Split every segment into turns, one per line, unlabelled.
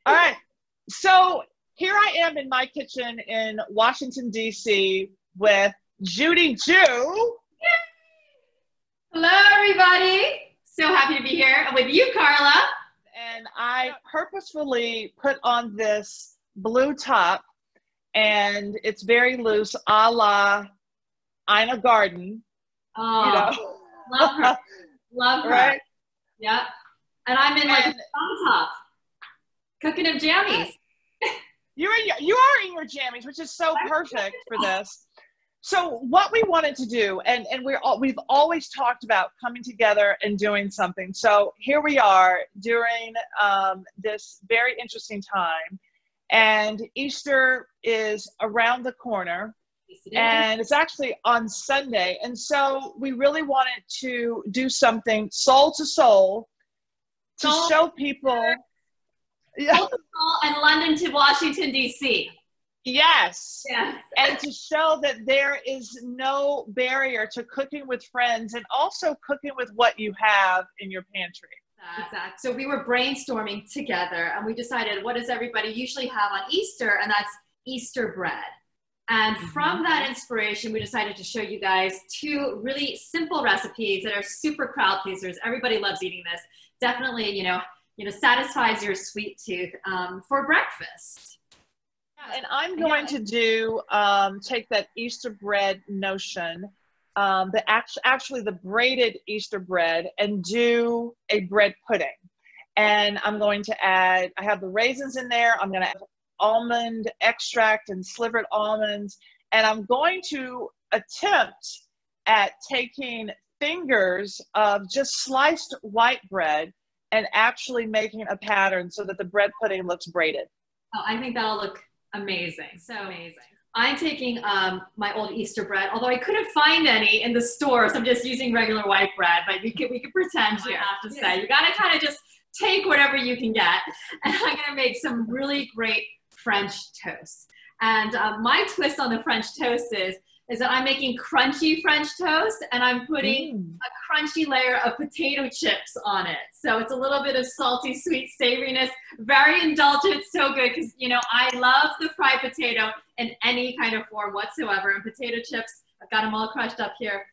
All right. So here I am in my kitchen in Washington, D.C. with Judy Jew.
Hello, everybody. So happy to be here with you, Carla.
And I purposefully put on this blue top, and it's very loose, a la Ina Garden.
Oh,
You know,
love her. Love her.
right?
Yep. And I'm in like a top, cooking up jammies.
You are in your jammies, which is so perfect for this. So what we wanted to do, and we've always talked about coming together and doing something. So here we are during this very interesting time, and Easter is around the corner, and it's actually on Sunday. And so we really wanted to do something soul to soul to show people.
Soul to soul and London to Washington, D.C.
Yes.
Yes.
And to show that there is no barrier to cooking with friends and also cooking with what you have in your pantry.
Exactly. So we were brainstorming together and we decided, what does everybody usually have on Easter? And that's Easter bread. And from that inspiration, we decided to show you guys two really simple recipes that are super crowd pleasers. Everybody loves eating this. Definitely, you know, satisfies your sweet tooth for breakfast.
And I'm going to do, take that Easter bread notion, actually the braided Easter bread, and do a bread pudding. And I'm going to add, I have the raisins in there. I'm going to add almond extract and slivered almonds. And I'm going to attempt at taking fingers of just sliced white bread and actually making a pattern so that the bread pudding looks braided.
Oh, I think that'll look amazing. So amazing. I'm taking my old Easter bread, although I couldn't find any in the store, so I'm just using regular white bread, but we could pretend you have to say. You gotta kind of just take whatever you can get. And I'm gonna make some really great French toast. And my twist on the French toast is that I'm making crunchy French toast, and I'm putting a crunchy layer of potato chips on it. So it's a little bit of salty, sweet savouriness, very indulgent, so good, because, you know, I love the fried potato in any kind of form whatsoever, and potato chips, I've got them all crushed up here,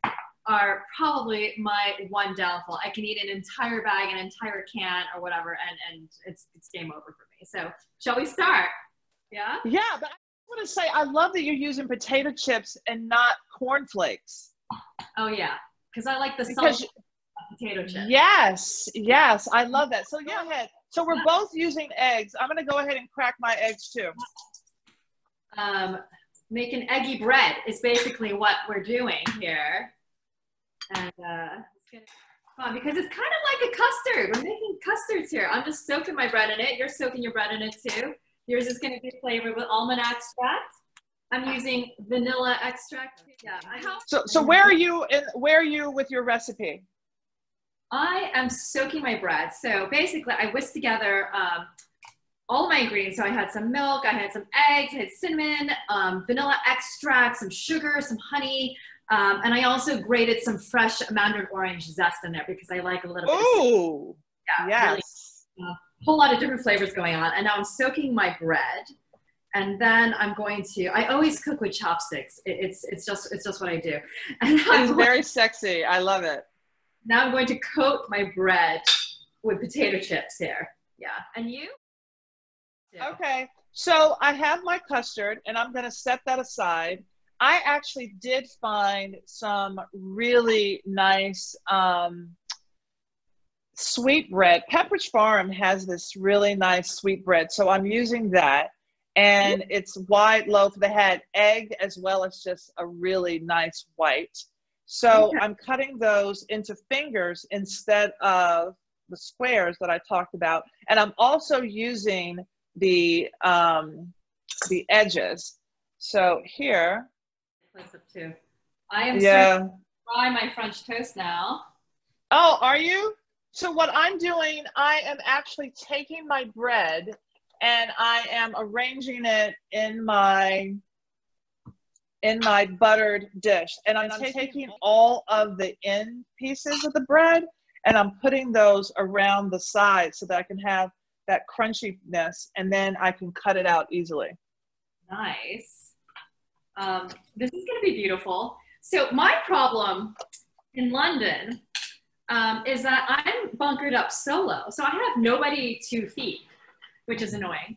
are probably my one downfall. I can eat an entire bag, an entire can, or whatever, and it's game over for me. So shall we start? Yeah?
Yeah, but I want to say, I love that you're using potato chips and not cornflakes.
Oh yeah, because I like the salty potato chips.
Yes, yes, I love that. So yeah, go ahead. So we're both using eggs. I'm going to go ahead and crack my eggs too.
Making eggy bread is basically what we're doing here. And it's fun because it's kind of like a custard. We're making custards here. I'm just soaking my bread in it. You're soaking your bread in it too. Yours is going to be flavored with almond extract. I'm using vanilla extract. Yeah.
So where are you with your recipe?
I am soaking my bread. So basically, I whisked together all of my ingredients. So I had some milk, I had some eggs, I had cinnamon, vanilla extract, some sugar, some honey, and I also grated some fresh mandarin orange zest in there because I like a little bit.
Ooh,
yeah,
yes.
Really, whole lot of different flavors going on. And now I'm soaking my bread, and then I'm going to. I always cook with chopsticks. It's just what I do. And
it's very sexy. I love it.
Now I'm going to coat my bread with potato chips here. Yeah, and you?
Okay, so I have my custard, and I'm going to set that aside. I actually did find some really nice sweet bread. Pepperidge Farm has this really nice sweet bread, so I'm using that. And it's wide loaf. They had egg as well as just a really nice white. So I'm cutting those into fingers instead of the squares that I talked about. And I'm also using the edges. So here.
I am starting to fry my French toast now.
Oh, are you? So what I'm doing, I am actually taking my bread and I am arranging it in my buttered dish. And I'm taking all of the end pieces of the bread and I'm putting those around the sides so that I can have that crunchiness, and then I can cut it out easily.
Nice. This is going to be beautiful. So my problem in London is that I'm bunkered up solo. So I have nobody to feed, which is annoying.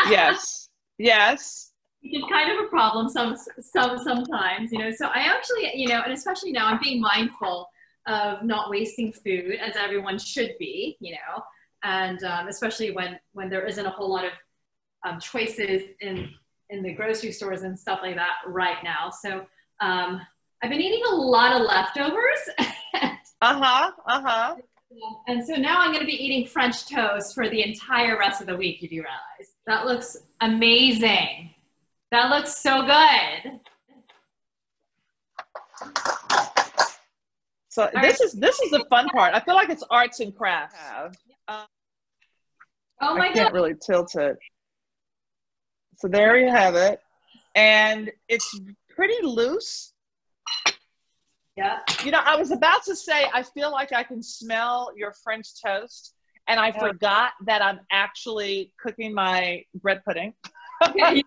Yes. Yes.
Which is kind of a problem sometimes, you know. So I actually, you know, and especially now I'm being mindful of not wasting food, as everyone should be, you know, and especially when there isn't a whole lot of choices in the grocery stores and stuff like that right now. So I've been eating a lot of leftovers. And so now I'm going to be eating French toast for the entire rest of the week, you do realize. That looks amazing. That looks so good.
So this is the fun part. I feel like it's arts and crafts.
Oh my
I can't really tilt it. So there you have it. And it's pretty loose.
Yeah.
You know, I was about to say, I feel like I can smell your French toast, and I forgot that I'm actually cooking my bread pudding.
Okay.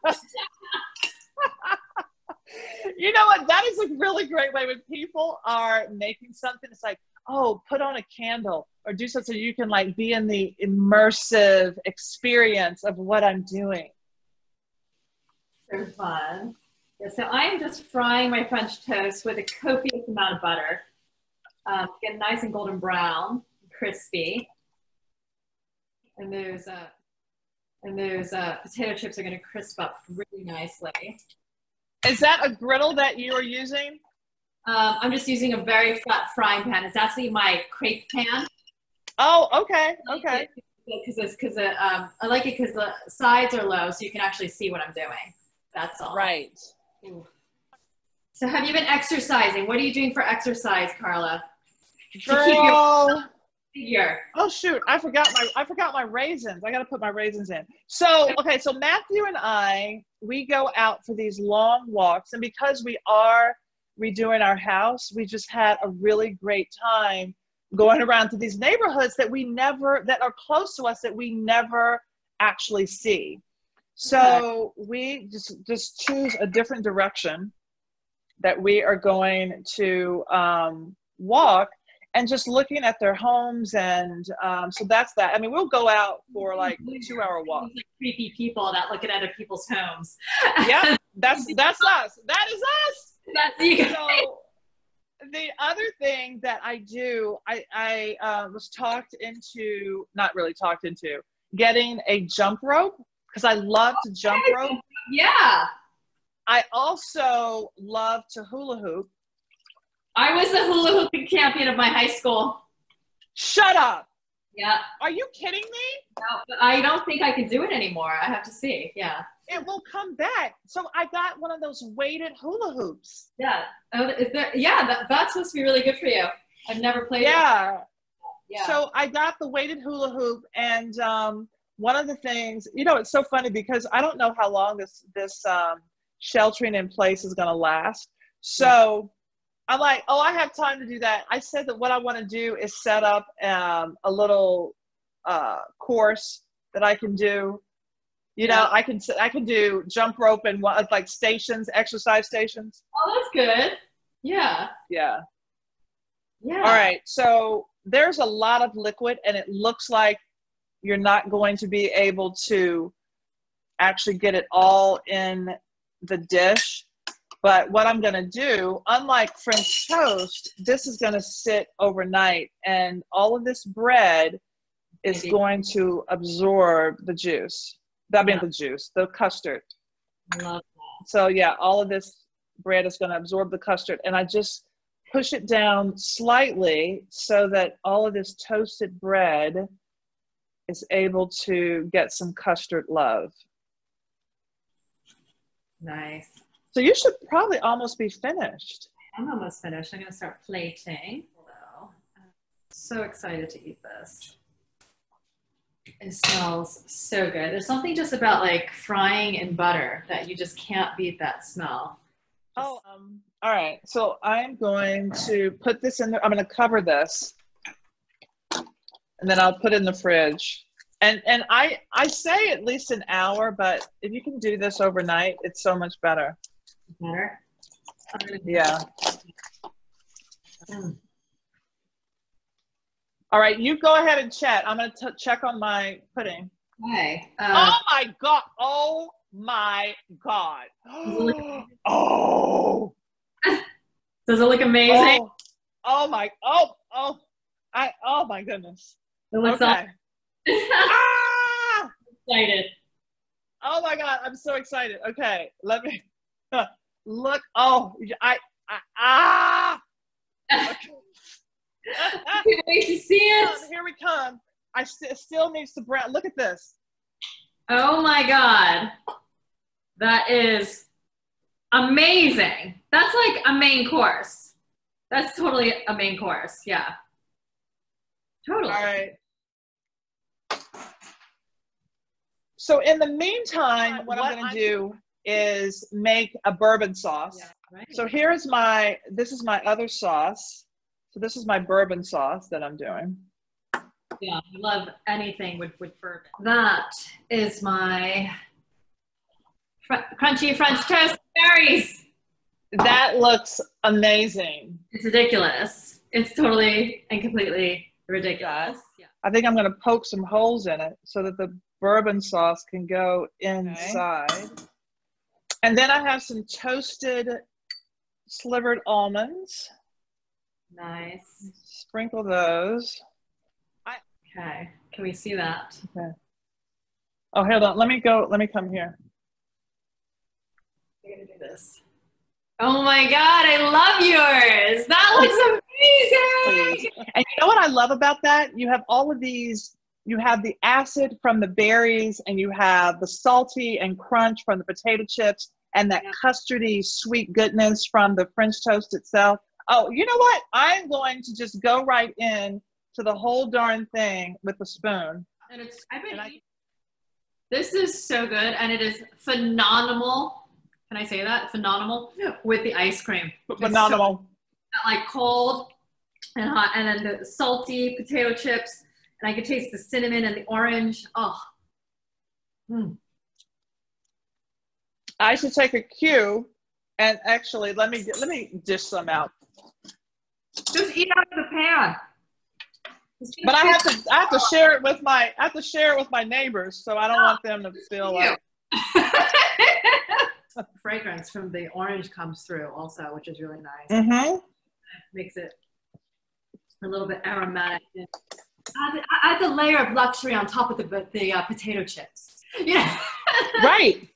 You know what? That is a really great way when people are making something. It's like, oh, put on a candle or do something so you can like be in the immersive experience of what I'm doing.
So fun. Yeah, so I'm just frying my French toast with a copious amount of butter. Get nice and golden brown, crispy. And those potato chips are going to crisp up really nicely.
Is that a griddle that you are using?
I'm just using a very flat frying pan. It's actually my crepe pan.
Oh, okay, okay.
I like it because the sides are low, so you can actually see what I'm doing. That's all.
Right.
Ooh. So have you been exercising? What are you doing for exercise, Carla?
Girl.
To keep your figure.
Oh shoot, I forgot my raisins. I got to put my raisins in. So, okay, so Matthew and I, we go out for these long walks, and because we are redoing our house, we just had a really great time going around to these neighborhoods that are close to us that we never actually see. So we just choose a different direction that we are going to walk, and just looking at their homes. And so that's that. I mean, we'll go out for like a 2-hour walk.
Like creepy people that look at other people's homes.
Yeah, that's us. That is us.
That's you.
So the other thing that I do, I was not really talked into, getting a jump rope, because I love to jump rope.
Yeah.
I also love to hula hoop.
I was the hula hooping champion of my high school.
Shut up.
Yeah.
Are you kidding me?
No, but I don't think I can do it anymore. I have to see. Yeah.
It will come back. So I got one of those weighted hula hoops.
Yeah. That's supposed to be really good for you. I've never played it.
Yeah.
Yeah.
So I got the weighted hula hoop, and one of the things, you know, it's so funny because I don't know how long this sheltering in place is going to last. So I'm like, oh, I have time to do that. I said that what I want to do is set up a little course that I can do. You know, I can do jump rope and like stations, exercise stations.
Oh, that's good. Yeah.
Yeah.
Yeah.
All right. So there's a lot of liquid, and it looks like you're not going to be able to actually get it all in the dish. But what I'm going to do, unlike French toast, this is going to sit overnight, and all of this bread is going to absorb the juice. The custard.
I love that.
So yeah, all of this bread is going to absorb the custard, and I just push it down slightly so that all of this toasted bread is able to get some custard love.
Nice.
So you should probably almost be finished.
I'm almost finished. I'm going to start plating. Hello. I'm so excited to eat this. It smells so good. There's something just about like frying in butter that you just can't beat that smell.
Oh, all right. So I'm going to put this in there. I'm going to cover this, and then I'll put it in the fridge. And I say at least an hour, but if you can do this overnight, it's so much better.
Better?
Yeah. All right, you go ahead and chat. I'm going to check on my pudding.
Okay.
Oh my God. Oh my God. Oh.
Does it look amazing?
Oh my goodness.
It looks
okay.
Ah! Excited.
Oh my God, I'm so excited. Okay, let me look. Oh, okay.
I can't wait to see it.
Here we come. I still needs to brown. Look at this.
Oh my God. That is amazing. That's like a main course. That's totally a main course. Yeah. Totally.
All right. So in the meantime, what I'm going to do is make a bourbon sauce.
Yeah, right.
So this is my other sauce. So this is my bourbon sauce that I'm doing.
Yeah, I love anything with bourbon. That is my crunchy French toast berries.
That looks amazing.
It's ridiculous. It's totally and completely ridiculous. Yeah.
I think I'm going to poke some holes in it so that the bourbon sauce can go inside. Okay. And then I have some toasted slivered almonds.
Nice.
Sprinkle those.
Okay. Can we see that?
Okay. Oh, hold on. Let me come here.
I'm going to do this. Oh my God, I love yours. That looks amazing.
And you know what I love about that? You have all of these, you have the acid from the berries, and you have the salty and crunch from the potato chips, and that custardy sweet goodness from the French toast itself. Oh, you know what? I'm going to just go right in to the whole darn thing with the spoon.
And this is so good, and it is phenomenal. Can I say that? Phenomenal with the ice cream.
Phenomenal.
So, like cold and hot, and then the salty potato chips, and I can taste the cinnamon and the orange. Oh. Mm.
I should take a cue, and actually let me dish some out.
Just eat out of the pan.
But I have to share it with my neighbors, so I don't want them to feel like.
The fragrance from the orange comes through also, which is really nice.
Mm-hmm.
Makes it a little bit aromatic. Adds a layer of luxury on top of the potato chips. Yeah.
Right.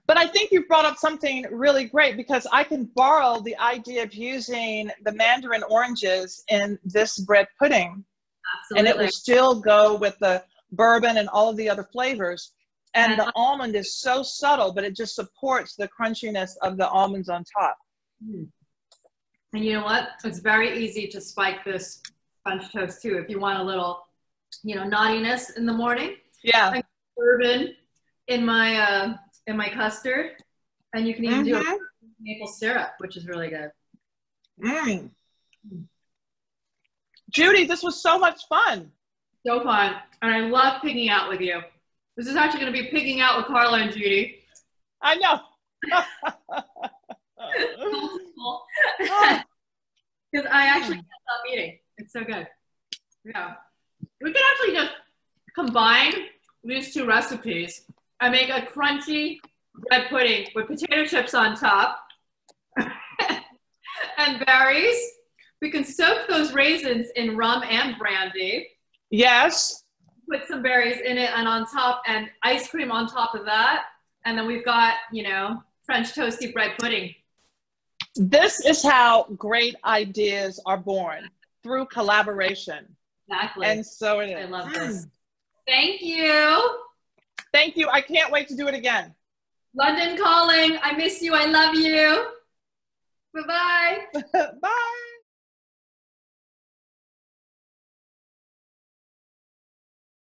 But I think you brought up something really great, because I can borrow the idea of using the mandarin oranges in this bread pudding.
Absolutely.
And it will still go with the bourbon and all of the other flavors. And the almond is so subtle, but it just supports the crunchiness of the almonds on top.
And you know what? It's very easy to spike this French toast too. If you want a little, naughtiness in the morning.
Yeah.
I bourbon in my custard, and you can even do a maple syrup, which is really good.
Judy, this was so much fun.
So fun. And I love picking out with you. This is actually going to be picking out with Carla and Judy.
I know.
Because I actually can't stop eating. It's so good. Yeah. We could actually just combine these two recipes and make a crunchy bread pudding with potato chips on top and berries. We can soak those raisins in rum and brandy.
Yes.
Put some berries in it, and on top, and ice cream on top of that. And then we've got, French toasty bread pudding.
This is how great ideas are born, through collaboration.
Exactly.
And so it is.
I love this. Thank you.
Thank you. I can't wait to do it again.
London calling. I miss you. I love you. Bye-bye.
Bye.